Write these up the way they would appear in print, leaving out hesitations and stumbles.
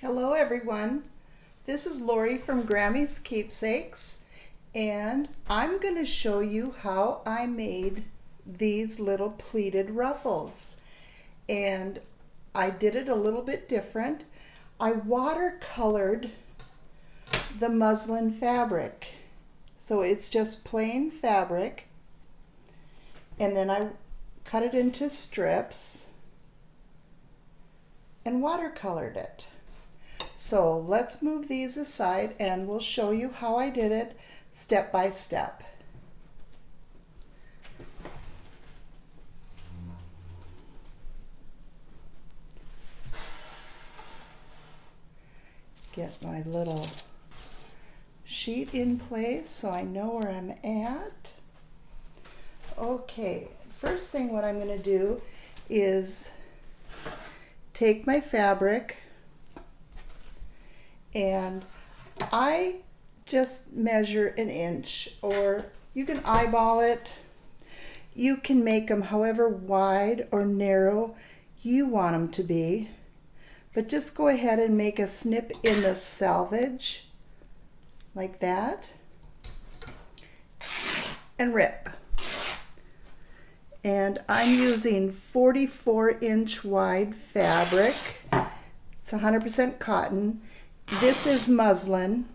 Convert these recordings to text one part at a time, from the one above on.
Hello everyone, this is Lori from Grammy's Keepsakes, and I'm going to show you how I made these little pleated ruffles. And I did it a little bit different. I watercolored the muslin fabric. So it's just plain fabric, and then I cut it into strips and watercolored it. So let's move these aside and we'll show you how I did it step by step. Get my little sheet in place so I know where I'm at. Okay, first thing what I'm going to do is take my fabric, and I just measure an inch, or you can eyeball it. You can make them however wide or narrow you want them to be, but just go ahead and make a snip in the selvage like that and rip. And I'm using 44-inch wide fabric. It's 100% cotton. This is muslin.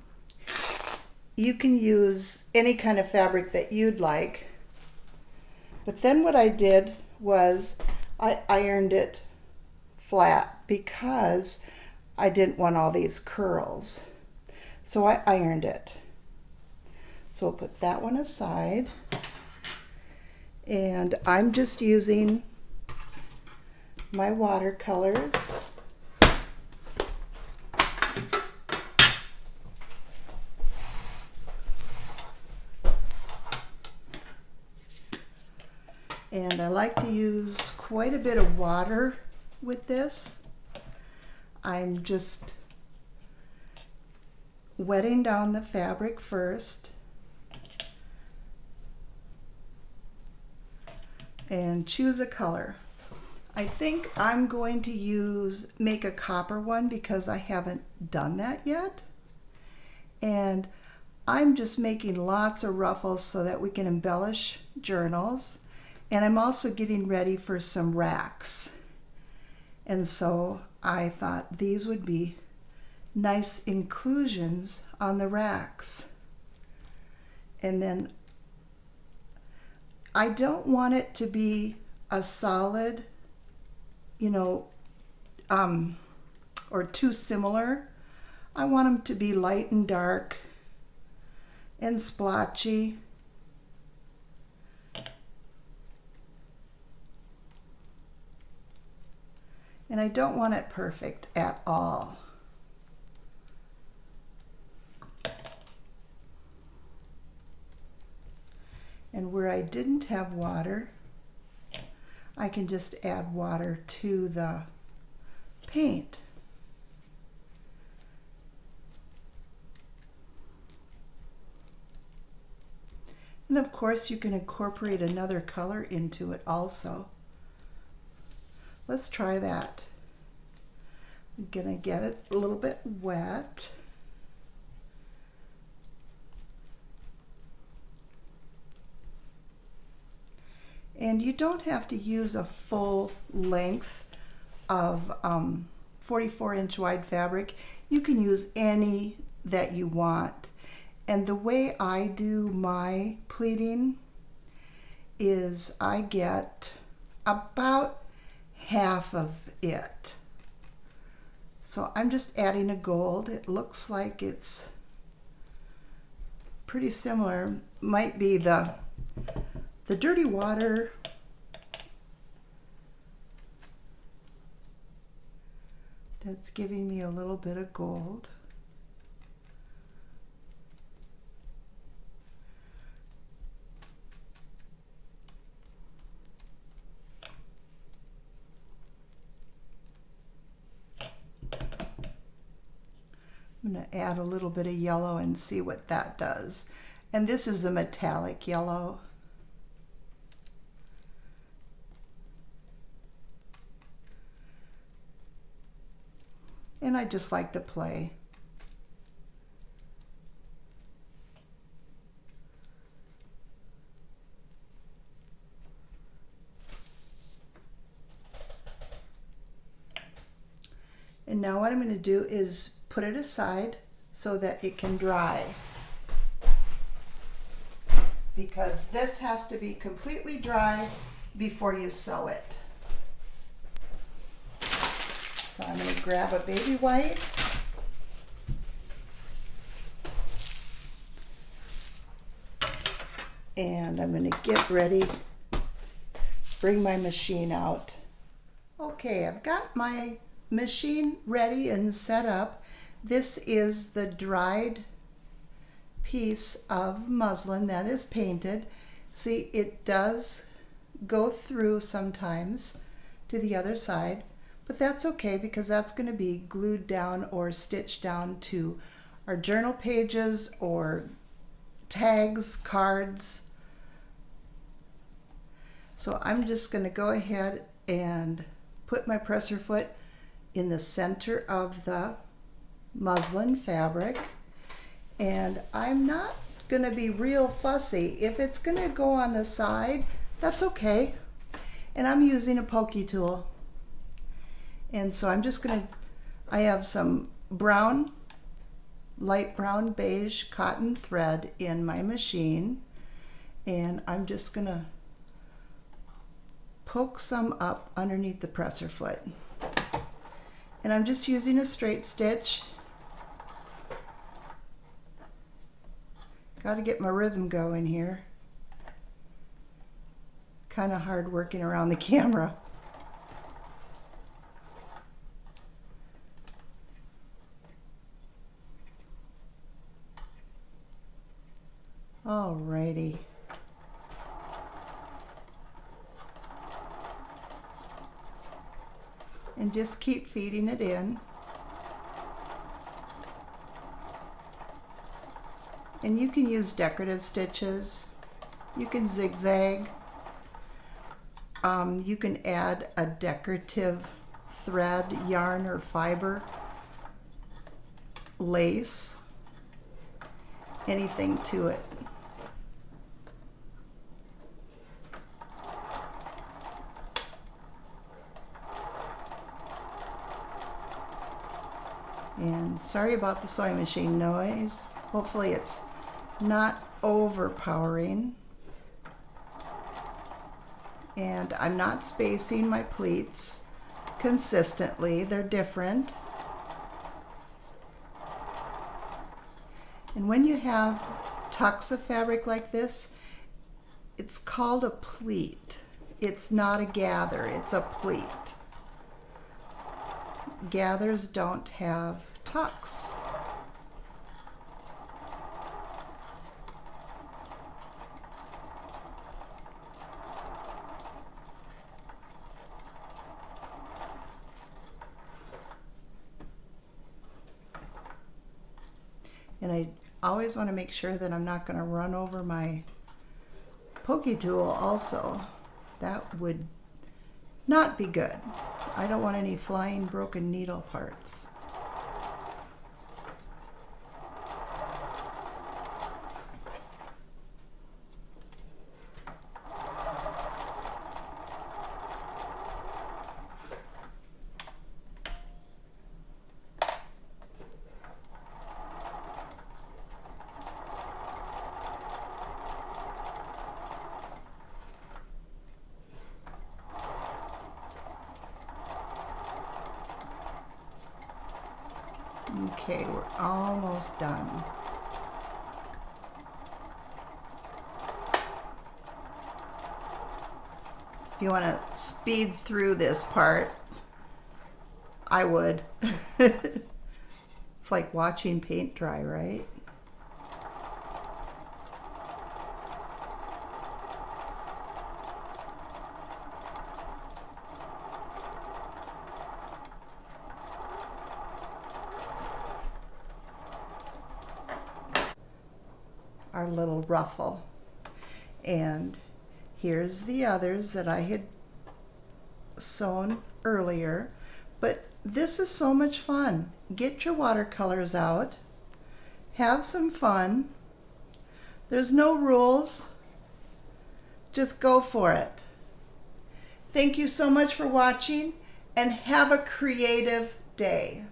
You can use any kind of fabric that you'd like. But then what I did was I ironed it flat because I didn't want all these curls. So I ironed it. So we'll put that one aside. And I'm just using my watercolors. And I like to use quite a bit of water with this. I'm just wetting down the fabric first and choose a color. I think I'm going to make a copper one because I haven't done that yet. And I'm just making lots of ruffles so that we can embellish journals. And I'm also getting ready for some racks. And so I thought these would be nice inclusions on the racks. And then I don't want it to be a solid, or too similar. I want them to be light and dark and splotchy. And I don't want it perfect at all. And where I didn't have water, I can just add water to the paint. And of course you can incorporate another color into it also. Let's try that. I'm gonna get it a little bit wet. And you don't have to use a full length of 44-inch wide fabric. You can use any that you want. And the way I do my pleating is I get about half of it. So I'm just adding a gold. It looks like it's pretty similar. Might be the dirty water that's giving me a little bit of gold. I'm going to add a little bit of yellow and see what that does. And this is a metallic yellow. And I just like to play. And now what I'm going to do is put it aside so that it can dry, because this has to be completely dry before you sew it. So I'm going to grab a baby wipe and I'm going to get ready, bring my machine out. Okay, I've got my machine ready and set up. This is the dried piece of muslin that is painted. See, it does go through sometimes to the other side, but that's okay because that's going to be glued down or stitched down to our journal pages or tags, cards. So I'm just going to go ahead and put my presser foot in the center of the muslin fabric, and I'm not going to be real fussy. If it's going to go on the side, that's okay. And I'm using a pokey tool, and so I'm just going to, I have some brown, light brown beige cotton thread in my machine, and I'm just going to poke some up underneath the presser foot. And I'm just using a straight stitch. Got to get my rhythm going here. Kind of hard working around the camera. Alrighty. And just keep feeding it in. And you can use decorative stitches. You can zigzag. You can add a decorative thread, yarn, or fiber, lace, anything to it. And sorry about the sewing machine noise. Hopefully it's not overpowering. And I'm not spacing my pleats consistently. They're different. And when you have tucks of fabric like this, it's called a pleat. It's not a gather, it's a pleat. Gathers don't have tucks. And I always want to make sure that I'm not going to run over my pokey tool also. That would not be good. I don't want any flying broken needle parts. Okay, we're almost done. If you want to speed through this part, I would. It's like watching paint dry, right? Our little ruffle. And here's the others that I had sewn earlier, but this is so much fun. Get your watercolors out. Have some fun. There's no rules. Just go for it. Thank you so much for watching, and have a creative day.